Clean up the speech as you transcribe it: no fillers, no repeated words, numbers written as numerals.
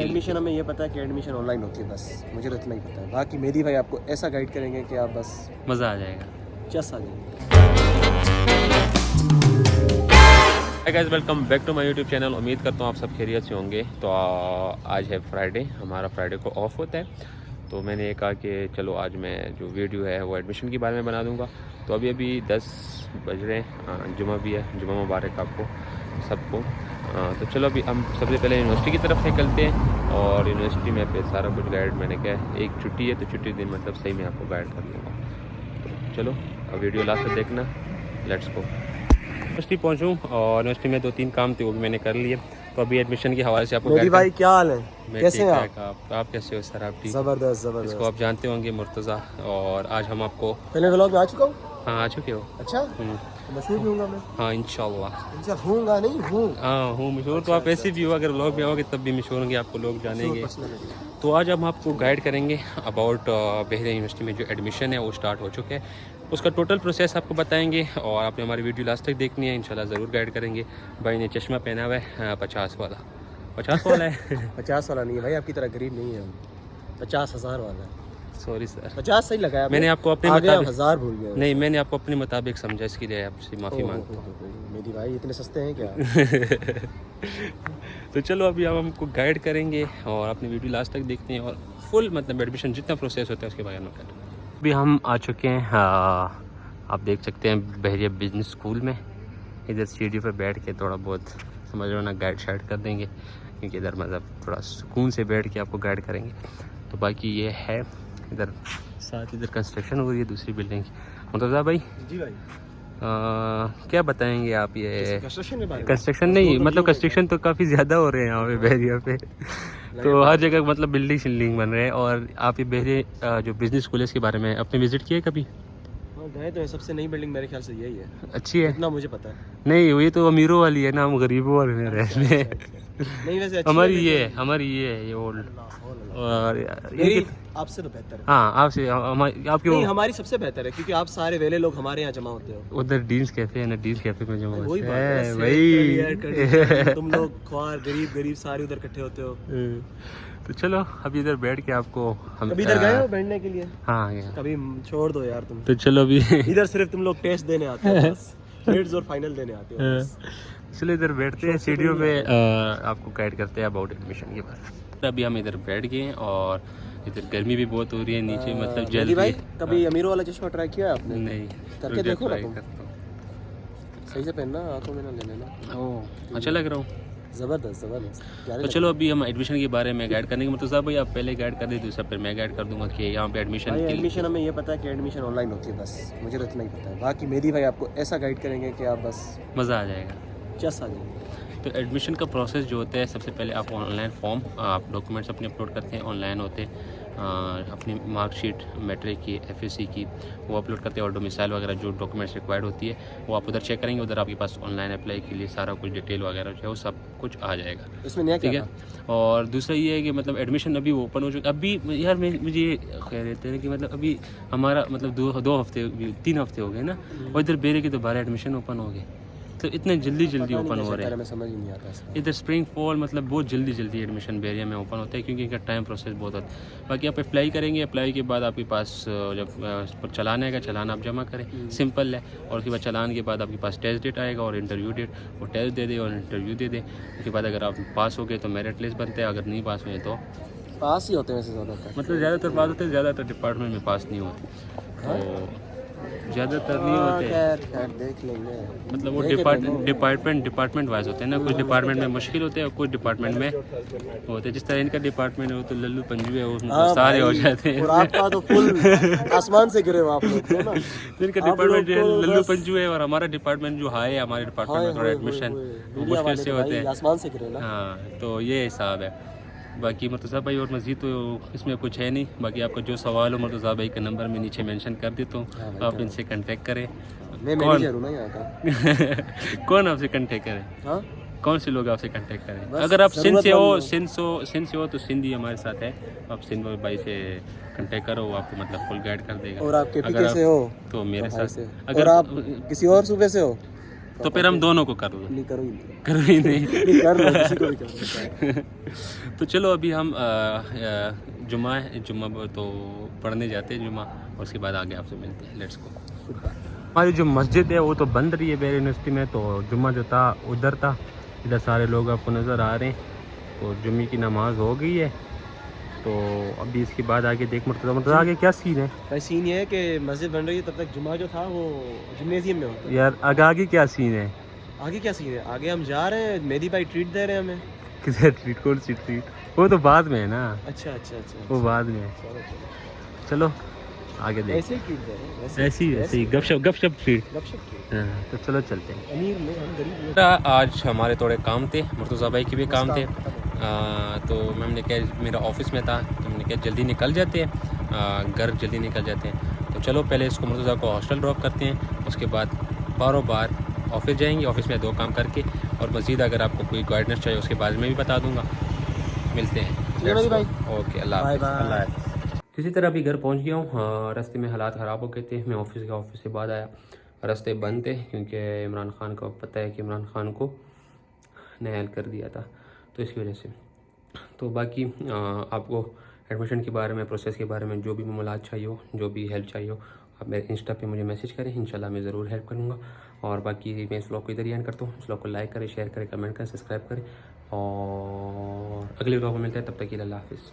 Admission हमें ये पता है कि एडमिशन ऑनलाइन होती है, बस मुझे तो इतना ही पता है। बाकी मेदी भाई आपको ऐसा गाइड करेंगे कि आप बस मज़ा आ जाएगा, चस आ जाएंगे। Hi guys, welcome back to my YouTube channel. उम्मीद करता हूँ आप सब खैरियत से होंगे। तो आज है फ्राइडे, हमारा फ्राइडे को ऑफ होता है। तो मैंने ये कहा कि चलो आज मैं जो वीडियो है वो एडमिशन के बारे में बना दूंगा। तो अभी 10 बज रहे हैं, जुमा भी है, जुमा मुबारक आपको सबको। तो चलो अभी हम सबसे पहले यूनिवर्सिटी की तरफ निकलते हैं और यूनिवर्सिटी में पे सारा कुछ गाइड मैंने क्या है, एक छुट्टी है तो छुट्टी दिन मतलब सही में आपको गाइड कर दूँगा। तो चलो अब वीडियो लास्ट तक देखना, लेट्स गो। यूनिवर्सिटी पहुँचूँ और यूनिवर्सिटी में 2-3 काम थे वो भी मैंने कर लिए। तो अभी एडमिशन के हवाले से आपको मेदी भाई क्या हाल है, मैं कैसे हैं आप कैसे हो सर? आप ठीक? ज़बरदस्त इसको ज़बरदस्त। आप जानते होंगे, मुर्तज़ा। और आज हम आपको पहले व्लॉग में आ चुका हूँ। हाँ आ चुके हो। अच्छा, मशहूर भी हूँगा मैं। हाँ इंशाल्लाह। इंशाल्लाह होऊंगा नहीं हूँ। हाँ हूँ मशहूर। तो आप ऐसे भी हो, अगर व्लॉग में आओगे तब भी मशहूर होंगे, आपको लोग जानेंगे। तो आज हम आपको गाइड करेंगे अबाउट बहरिया यूनिवर्सिटी में जो एडमिशन है वो स्टार्ट हो चुके हैं, उसका टोटल प्रोसेस आपको बताएंगे। और आपने हमारी वीडियो लास्ट तक देखनी है, इंशाल्लाह ज़रूर गाइड करेंगे। भाई ने चश्मा पहना हुआ है 50 वाला। 50 वाला है 50 वाला नहीं है भाई, आपकी तरह गरीब नहीं है हम। 50,000 वाला है। सॉरी सर, 50 सही लगाया मैंने आपको अपने आगे आप मुताबिक 1000 भूल गए। नहीं, मैंने आपको अपने मुताबिक समझा, इसके लिए आपसे माफ़ी मांगता हूँ। मेरी भाई इतने सस्ते हैं क्या? तो चलो अभी हम हमको गाइड करेंगे और अपनी वीडियो लास्ट तक देखते हैं और फुल मतलब एडमिशन जितना प्रोसेस होता है उसके बारे में करें। अभी हम आ चुके हैं, आप देख सकते हैं बहरिया बिजनेस स्कूल में। इधर सीढ़ी पर बैठ के थोड़ा बहुत समझ लो ना गाइड शाइड कर देंगे, क्योंकि इधर मतलब थोड़ा सुकून से बैठ के आपको गाइड करेंगे। तो बाकी ये है, इधर साथ इधर कंस्ट्रक्शन हो रही है दूसरी बिल्डिंग की। मुर्तज़ा भाई जी भाई, क्या बताएंगे आप? ये कंस्ट्रक्शन नहीं, मतलब कंस्ट्रक्शन तो काफ़ी ज़्यादा हो रहे हैं यहाँ पे बहरिया पे। तो हर जगह मतलब बिल्डिंग शिल्डिंग बन रहे हैं। और आप ये बहरिया जो बिजनेस स्कूल है इसके बारे में आपने विजिट किया है कभी? गए तो है, सबसे नई बिल्डिंग मेरे ख्याल से यही है। अच्छी है? इतना मुझे पता है। नहीं, ये तो अमीरों वाली है ना, हम गरीबों वाले में रहते हैं। नहीं वैसे अच्छी हमारी है, ये है ये ओल्ड। और मेरी आपसे तो बेहतर है। हाँ आपसे आपकी नहीं, हमारी सबसे बेहतर है क्योंकि आप सारे वेले लोग हमारे यहाँ जमा होते हो। उधर डीन्स कैफे है ना, डीन्स कैफे में जमा वही होते बात है हैं भाई। तुम लोग ख्वार गरीब सारे उधर इकट्ठे होते हो। तो चलो अभी इधर बैठ के आपको हम कभी इधर गए हो बैठने के लिए? हाँ गया। कभी छोड़ दो यार तुम। तो चलो अभी इधर सिर्फ तुम लोग टेस्ट देने आते हो बस, मिड्स और फाइनल देने आते हो बस। चलो इधर बैठते हैं सीढ़ियों पे, आपको गाइड करते हैं अबाउट एडमिशन के बारे में। अभी हम इधर बैठ गए हैं और इधर गर्मी भी बहुत हो रही है नीचे, मतलब जल्दी। भाई कभी अमीरों वाला चश्मा ट्राई किया है आपने? नहीं, करके देखो ना तुम। करता हूँ। सही से पहनना, आंखों में ना ले लेना। ओह अच्छा लग रहा हूँ। जबरदस्त जबरदस्त। तो चलो अभी हम एडमिशन के बारे में गाइड करने के मतलब साहब भाई आप पहले गाइड कर दीजिए, सब फिर मैं गाइड कर दूंगा कि यहाँ पे एडमिशन के लिए। एडमिशन हमें ये पता है कि एडमिशन ऑनलाइन होती है, बस मुझे तो इतना ही पता है। बाकी मेदी भाई आपको ऐसा गाइड करेंगे कि आप बस मज़ा आ जाएगा, चस आ जाएंगे। तो एडमिशन का प्रोसेस जो होता है, सबसे पहले आप ऑनलाइन फॉर्म, आप डॉक्यूमेंट्स अपने अपलोड करते हैं, ऑनलाइन होते हैं। अपनी मार्कशीट मैट्रिक की, एफएससी की वो अपलोड करते हैं और डोमिसाइल वगैरह जो डॉक्यूमेंट्स रिक्वायर्ड होती है वो आप उधर चेक करेंगे। उधर आपके पास ऑनलाइन अप्लाई के लिए सारा कुछ डिटेल वगैरह जो है वो सब कुछ आ जाएगा। इसमें नया ठीक है। और दूसरा ये है कि मतलब एडमिशन अभी ओपन हो चुका अभी यार मुझे ये कह रहे थे कि मतलब अभी हमारा मतलब 2 हफ्ते 3 हफ्ते हो गए ना, और इधर बेरे के दोबारा एडमिशन ओपन हो गए, तो इतने जल्दी ओपन हो रहे हैं। समझ ही नहीं आता इसका। इधर स्प्रिंग फॉल मतलब बहुत जल्दी एडमिशन बेरिया में ओपन होता है, क्योंकि इनका टाइम प्रोसेस बहुत होता है। बाकी आप अप्लाई करेंगे, अप्लाई के बाद आपके पास जब चलान आएगा, चलान आप जमा करें, सिंपल है। और उसके बाद चलान के बाद आपके पास टेस्ट डेट आएगा और इंटरव्यू डेट, वो टेस्ट दे दे और इंटरव्यू दे दे। उसके बाद अगर आप पास हो गए तो मेरिट लिस्ट बनते हैं, अगर नहीं पास हुए तो पास ही होते हैं वैसे ज़्यादातर। मतलब ज़्यादातर पास होते हैं, ज़्यादातर डिपार्टमेंट में पास नहीं होते, तो ज़्यादातर नहीं होते। खैर देख लेंगे। मतलब वो डिपार्टमेंट वाइज होते हैं ना, कुछ डिपार्टमेंट में मुश्किल होते हैं और कुछ डिपार्टमेंट में होते हैं। जिस तरह इनका डिपार्टमेंट है वो तो लल्लू पंजू है, उसमें तो सारे हो जाते हैं। और आपका तो फुल आसमान से गिरे हो आप लोग तो ना। तो इनका डिपार्टमेंट जो है लल्लू पंजू है और हमारा डिपार्टमेंट जो हाई है, हमारे डिपार्टमेंट में थोड़ा एडमिशन मुश्किल से होते हैं, आसमान से गिरे ना। हाँ तो ये हिसाब है। बाकी मुर्तज़ा भाई और मज़ीद तो इसमें कुछ है नहीं। बाकी आपका जो सवाल हो मुर्तज़ा भाई का नंबर मैं नीचे मेंशन कर देता हूँ, आप इनसे कांटेक्ट करें। मैं मैनेजर हूँ ना यहाँ का। कौन आपसे कांटेक्ट करें? हाँ कौन से लोग आपसे कांटेक्ट करें? अगर आप सिंध से हो तो सिंधी हमारे साथ है, आप सिंध भाई से कांटेक्ट करो, वो आपको मतलब फुल गाइड कर देगा। और आप केपीके से हो तो मेरे साथ। अगर आप किसी और सूबे से हो तो फिर हम दोनों को कर लो। नहीं करो ही नहीं, कर ही नहीं। नहीं कर लो, किसी को भी कर लो। तो चलो अभी हम जुम्मा तो पढ़ने जाते हैं जुम्मा, और उसके बाद आगे आपसे मिलते हैं। Let's go. हमारी जो मस्जिद है वो तो बंद रही है बेर यूनिवर्सिटी में, तो जुम्मा जो था उधर था। इधर सारे लोग आपको नज़र आ रहे हैं। तो जुम्मे की नमाज हो गई है, तो अभी इसके बाद आगे देख मतलब आगे क्या सीन है। भाई सीन ये है कि मस्जिद बन रही है, तब तक जुम्मा जो था वो जिम्नेजियम में होता है। यार आगे क्या सीन है? आगे क्या सीन है? आगे हम जा रहे हैं, मेहदी भाई ट्रीट दे रहे हैं हमें। किसे ट्रीट? कौन सी ट्रीट? वो तो बाद में है ना। अच्छा अच्छा अच्छा, वो बाद में है। चलो चलो, चलो आगे देख। ऐसे ही ट्रीट दे रहे हैं, ऐसे ही गपशप ट्रीट। गपशप ट्रीट। हाँ, तो चलो चलते हैं। अमीर लोग, हम गरीब लोग। आज हमारे थोड़े काम थे, मुर्तज़ा भाई के भी काम थे। तो मैंने कहा मेरा ऑफिस में था, तो मैंने कहा जल्दी निकल जाते हैं, घर जल्दी निकल जाते हैं। तो चलो पहले इसको मुर्तज़ा को हॉस्टल ड्रॉप करते हैं, उसके बाद बारों बार ऑफिस जाएंगे। ऑफिस में 2 काम करके, और मज़ीद अगर आपको कोई गाइडेंस चाहिए उसके बाद में भी बता दूँगा। मिलते हैं। भाई। ओके, अल्लाह हाफ़िज़। अल्लाह हाफ़िज़। किसी तरह अभी घर पहुंच गया हूँ। रास्ते में हालात ख़राब हो गए थे। मैं ऑफिस से बाद आया, रास्ते बंद थे, क्योंकि इमरान खान को पता है कि इमरान खान को नाअहल कर दिया था, तो इसकी वजह से। तो बाकी आपको एडमिशन के बारे में, प्रोसेस के बारे में जो भी मामलात चाहिए हो, जो भी हेल्प चाहिए हो, आप मेरे इंस्टा पे मुझे मैसेज करें, इंशाल्लाह मैं ज़रूर हेल्प करूँगा। और बाकी मैं इस व्लॉग को इधर ही एंड करता हूँ। इस व्लॉग को लाइक करें, शेयर करें, कमेंट करें, सब्सक्राइब करें, और अगले व्लॉग में मिलते हैं। तब तक के लिए अल्लाह हाफ़िज़।